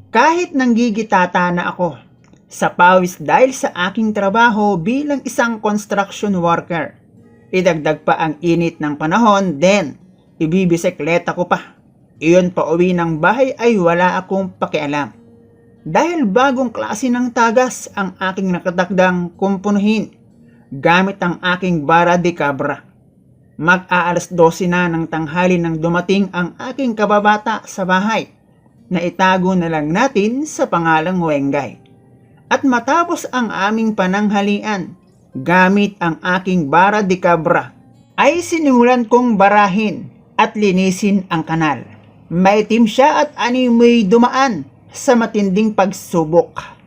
Kahit nanggigitata na ako sa pawis dahil sa aking trabaho bilang isang construction worker, idagdag pa ang init ng panahon, then ibibisikleta ko pa. Iyon pa uwi ng bahay ay wala akong pakialam. Dahil bagong klase ng tagas ang aking nakatakdang kumpunuhin gamit ang aking bara de cabra. Mag-aalas 12 na ng tanghali nang dumating ang aking kababata sa bahay na itago na lang natin sa pangalang Wengay. At matapos ang aming pananghalian, gamit ang aking bara de cabra, ay sinimulan kong barahin at linisin ang kanal. Maitim siya at animoy dumaan sa matinding pagsubok.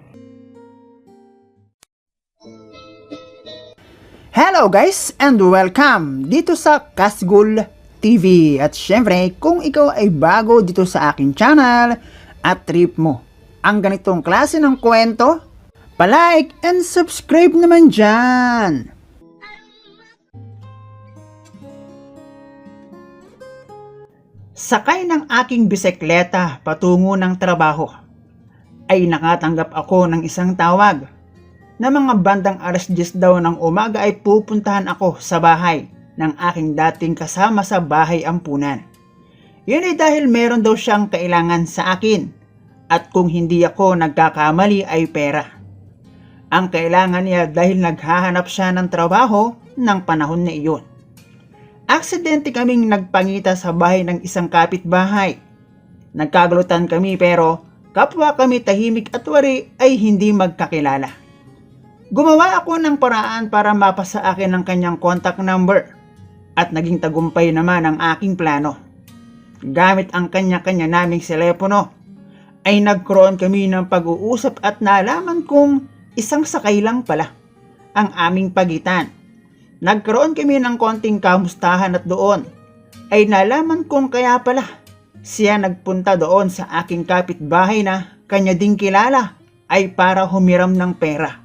Hello guys and welcome dito sa Kasgul TV. At syempre, kung ikaw ay bago dito sa aking channel at trip mo ang ganitong klase ng kwento, palike and subscribe naman dyan. Sakay ng aking bisikleta patungo ng trabaho, ay nakatanggap ako ng isang tawag na mga bandang alas 10 daw ng umaga ay pupuntahan ako sa bahay ng aking dating kasama sa bahay ampunan. Yun ay dahil meron daw siyang kailangan sa akin at kung hindi ako nagkakamali ay pera. Ang kailangan niya dahil naghahanap siya ng trabaho ng panahon na iyon. Aksidente kaming nagpangita sa bahay ng isang kapitbahay. Nagkagulutan kami pero kapwa kami tahimik at wari ay hindi magkakilala. Gumawa ako ng paraan para mapasa akin ang kanyang contact number at naging tagumpay naman ang aking plano. Gamit ang kanya-kanya naming telepono ay nagkaroon kami ng pag-uusap at nalaman kong isang sakay lang pala ang aming pagitan. Nagkaroon kami ng konting kamustahan at doon ay nalaman kong kaya pala siya nagpunta doon sa aking kapitbahay na kanya ding kilala ay para humiram ng pera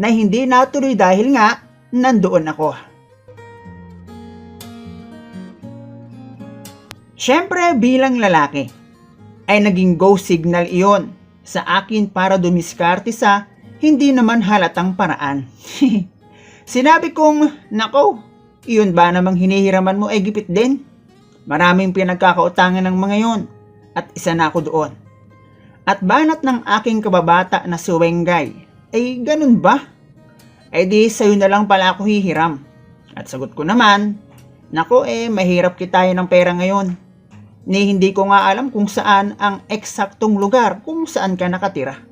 na hindi natuloy dahil nga nandoon ako. Syempre bilang lalaki ay naging go signal iyon sa akin para dumiskarte sa hindi naman halatang paraan. Sinabi kong, nako, iyon ba namang hinihiraman mo ay gipit din? Maraming pinagkakautangan ng mga yon at isa na ako doon. At banat ng aking kababata na si Wengay, ay ganun ba? Ay di sa'yo na lang pala ako hihiram. At sagot ko naman, nako mahirap kitayin ng pera ngayon. Ni hindi ko nga alam kung saan ang eksaktong lugar kung saan ka nakatira.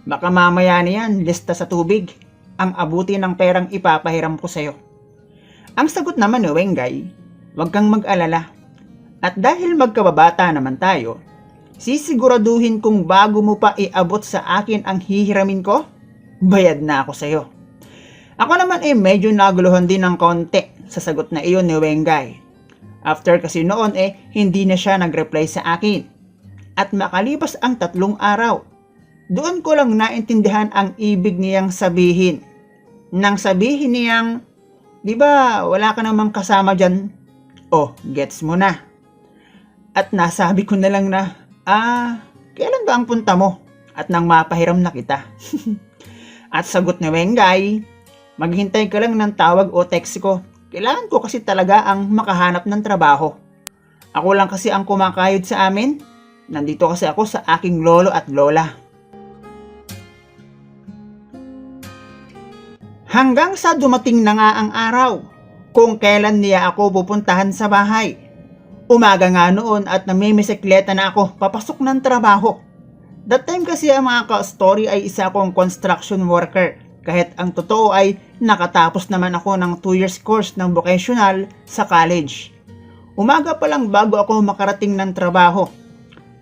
Baka mamaya niyan, lista sa tubig ang abuti ng perang ipapahiram ko sa'yo. Ang sagot naman ni Wengay, huwag kang mag-alala. At dahil magkababata naman tayo, sisiguraduhin kung bago mo pa iabot sa akin ang hihiramin ko, bayad na ako sa'yo. Ako naman medyo naguluhan din ng konti sa sagot na iyon ni Wengay. After kasi noon hindi na siya nag-reply sa akin. At makalipas ang 3 araw, doon ko lang naintindihan ang ibig niyang sabihin. Nang sabihin niyang, di ba wala ka namang kasama dyan? Oh, gets mo na. At nasabi ko na lang na, kailan ba ang punta mo? At nang mapahiram na kita. At sagot ni Wengay, maghintay ka lang ng tawag o text ko. Kailangan ko kasi talaga ang makahanap ng trabaho. Ako lang kasi ang kumakayod sa amin. Nandito kasi ako sa aking lolo at lola. Hanggang sa dumating na nga ang araw kung kailan niya ako pupuntahan sa bahay. Umaga nga noon at namimisikleta na ako papasok ng trabaho. That time kasi ang mga ka-story ay isa akong construction worker. Kahit ang totoo ay nakatapos naman ako ng 2 years course ng vocational sa college. Umaga pa lang bago ako makarating ng trabaho,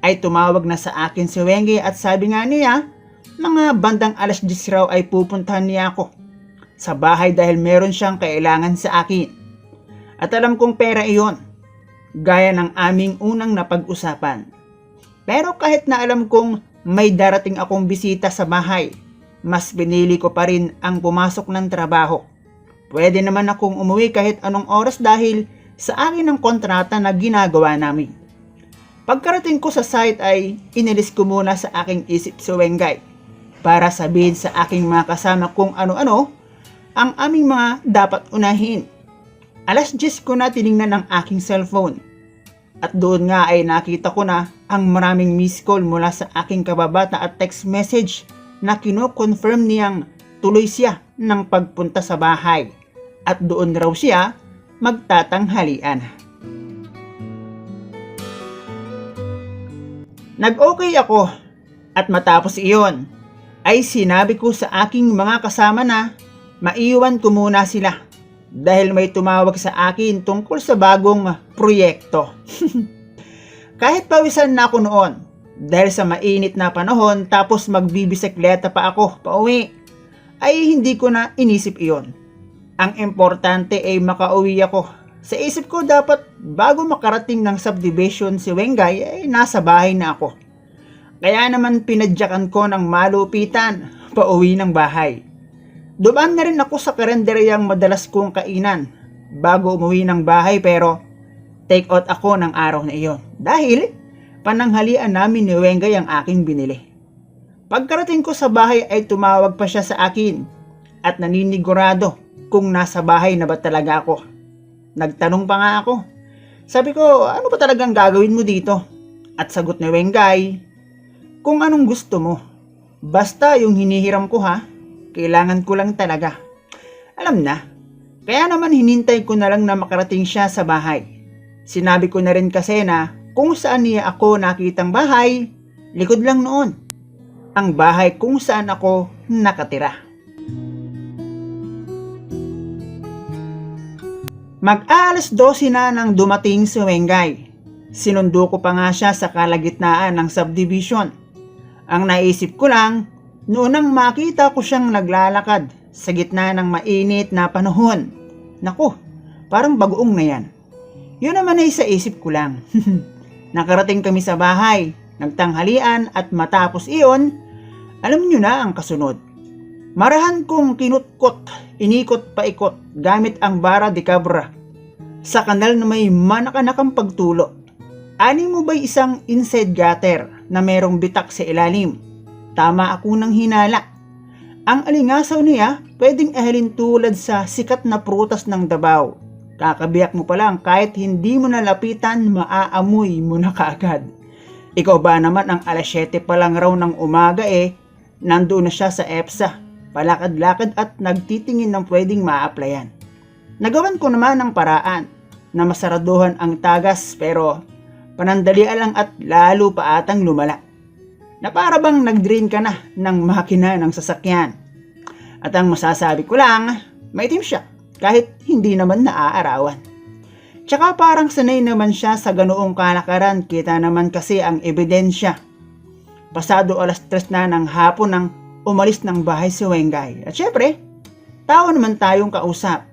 ay tumawag na sa akin si Wengay at sabi nga niya, mga bandang alas 10 raw ay pupuntahan niya ako sa bahay dahil meron siyang kailangan sa akin. At alam kong pera iyon, gaya ng aming unang napag-usapan. Pero kahit na alam kong may darating akong bisita sa bahay, mas pinili ko pa rin ang pumasok ng trabaho. Pwede naman akong umuwi kahit anong oras dahil sa akin ang kontrata na ginagawa namin. Pagkarating ko sa site ay inilis ko muna sa aking isip si Wengay para sabihin sa aking mga kasama kung ano-ano ang aming mga dapat unahin. Alas 10 ko na tiningnan ang aking cellphone at doon nga ay nakita ko na ang maraming miss call mula sa aking kababata at text message na kino-confirm niyang tuloy siya ng pagpunta sa bahay at doon raw siya magtatanghalian. Nag-okay ako at matapos iyon ay sinabi ko sa aking mga kasama na maiwan ko muna sila dahil may tumawag sa akin tungkol sa bagong proyekto. Kahit pawisan na ako noon dahil sa mainit na panahon tapos magbibisikleta pa ako pauwi, ay hindi ko na inisip iyon. Ang importante ay makauwi ako. Sa isip ko dapat bago makarating ng subdivision si Wengay ay nasa bahay na ako. Kaya naman pinadyakan ko ng malupitan pauwi ng bahay. Dumaan na rin ako sa karenderyang madalas kong kainan bago umuwi ng bahay pero take out ako ng araw na iyon dahil pananghalian namin ni Wengay ang aking binili. Pagkarating ko sa bahay ay tumawag pa siya sa akin at naninigurado kung nasa bahay na ba talaga ako. Nagtanong pa nga ako. Sabi ko, ano ba talagang gagawin mo dito? At sagot ni Wengay, kung anong gusto mo. Basta yung hinihiram ko ha, kailangan ko lang talaga. Alam na, kaya naman hinintay ko na lang na makarating siya sa bahay. Sinabi ko na rin kasi na kung saan niya ako nakitang bahay, likod lang noon. Ang bahay kung saan ako nakatira. Mag-aalas 12 na nang dumating si Wengay. Sinundo ko pa nga siya sa kalagitnaan ng subdivision. Ang naisip ko lang, noonang makita ko siyang naglalakad sa gitna ng mainit na panahon. Naku, parang bagoong na yan. Yun naman ay sa isip ko lang. Nakarating kami sa bahay, nagtanghalian at matapos iyon, alam nyo na ang kasunod. Marahan kong kinutkot, inikot paikot gamit ang bara de cabra sa kanal na may manakanakang pagtulo. Ani mo ba'y isang inside gutter na merong bitak sa ilalim? Tama ako ng hinala. Ang alingasaw niya pwedeng ahalin tulad sa sikat na prutas ng Davao. Kakabiyak mo pa lang kahit hindi mo nalapitan, maaamoy mo na kaagad. Ikaw ba naman ang alas 7 pa lang raw ng umaga nandoon na siya sa EPSA. Palakad-lakad at nagtitingin ng pwedeng ma-applyan. Nagawan ko naman ng paraan na masaraduhan ang tagas pero panandalian lang at lalo pa atang lumala. Na para bang nag-drain ka na ng makina ng sasakyan. At ang masasabi ko lang, maitim siya kahit hindi naman naaarawan. Tsaka parang sanay naman siya sa ganoong kalakaran, kita naman kasi ang ebidensya. Pasado alas 3 na ng hapon nang umalis ng bahay si Wengay. At syempre, tao naman tayong kausap.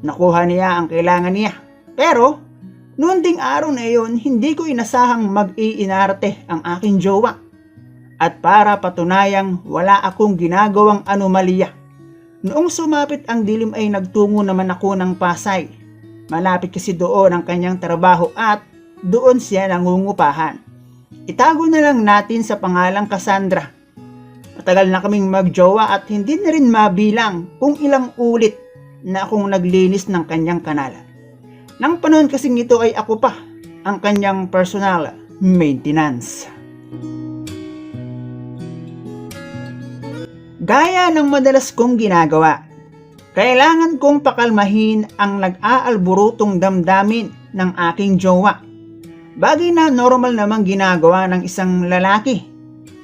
Nakuha niya ang kailangan niya. Pero, noon ding araw na iyon, hindi ko inasahang mag-iinarte ang aking jowa. At para patunayang wala akong ginagawang anomalya. Noong sumapit ang dilim ay nagtungo naman ako ng Pasay. Malapit kasi doon ang kanyang trabaho at doon siya nangungupahan. Itago na lang natin sa pangalang Cassandra. Matagal na kaming magjowa at hindi na rin mabilang kung ilang ulit na akong naglinis ng kanyang kanal. Nang panahon kasing ito ay ako pa ang kanyang personal maintenance. Gaya ng madalas kong ginagawa, kailangan kong pakalmahin ang nag-aalburutong damdamin ng aking jowa. Bagay na normal namang ginagawa ng isang lalaki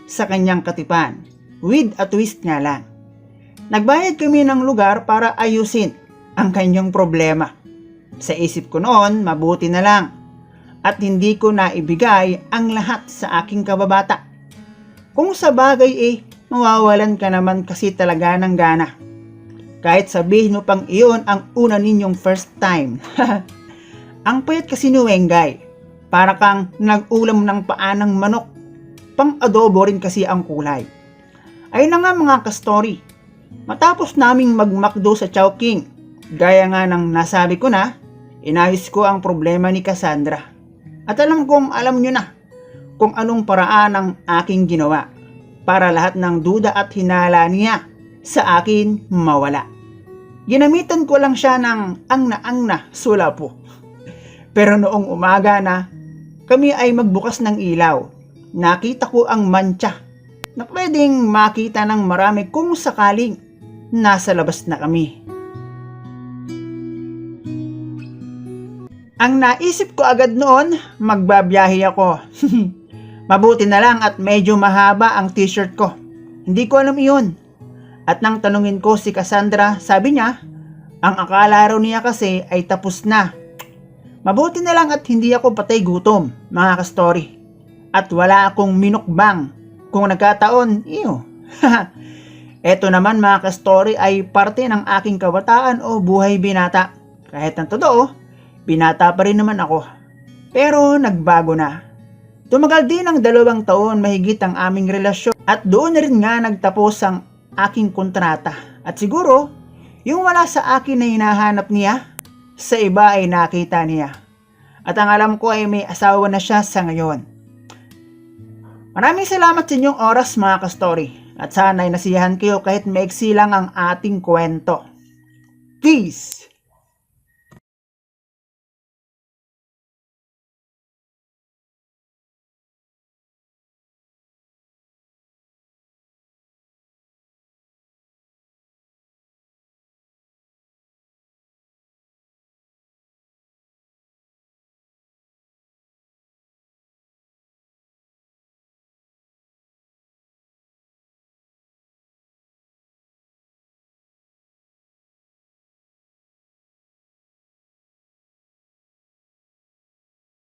sa kanyang katipan. With a twist nga lang. Nagbayad kami ng lugar para ayusin ang kanyang problema. Sa isip ko noon, mabuti na lang. At hindi ko naibigay ang lahat sa aking kababata. Kung sa bagay mawawalan ka naman kasi talaga ng gana. Kahit sabihin mo pang iyon ang una ninyong first time. Ang payat kasi ni Wengay. Para kang nag-ulam ng paa ng manok. Pang-adobo rin kasi ang kulay. Ayun na nga mga ka-story. Matapos naming mag-McDo sa Chowking, gaya nga ng nasabi ko na, inayos ko ang problema ni Cassandra. At alam kong alam nyo na kung anong paraan ang aking ginawa para lahat ng duda at hinala niya sa akin mawala. Ginamitan ko lang siya ng angna-angna sulapo. Pero noong umaga na kami ay magbukas ng ilaw, nakita ko ang mantsa na pwedeng makita ng marami kung sakaling nasa labas na kami. Ang naisip ko agad noon, magbabiyahe ako. Mabuti na lang at medyo mahaba ang t-shirt ko. Hindi ko alam iyon. At nang tanungin ko si Cassandra, sabi niya, ang akala raw niya kasi ay tapos na. Mabuti na lang at hindi ako patay gutom, mga ka-story. At wala akong minukbang. Kung nagkataon, iyo. Eto naman mga ka-story ay parte ng aking kabataan o buhay binata. Kahit ang totoo, binata pa rin naman ako. Pero nagbago na. Tumagal din ng 2 taon mahigit ang aming relasyon at doon na rin nga nagtapos ang aking kontrata. At siguro, yung wala sa akin na hinahanap niya, sa iba ay nakita niya. At ang alam ko ay may asawa na siya sa ngayon. Maraming salamat sa inyong oras mga ka-story. At sana ay nasiyahan kayo kahit maiksi lang ang ating kwento. Peace!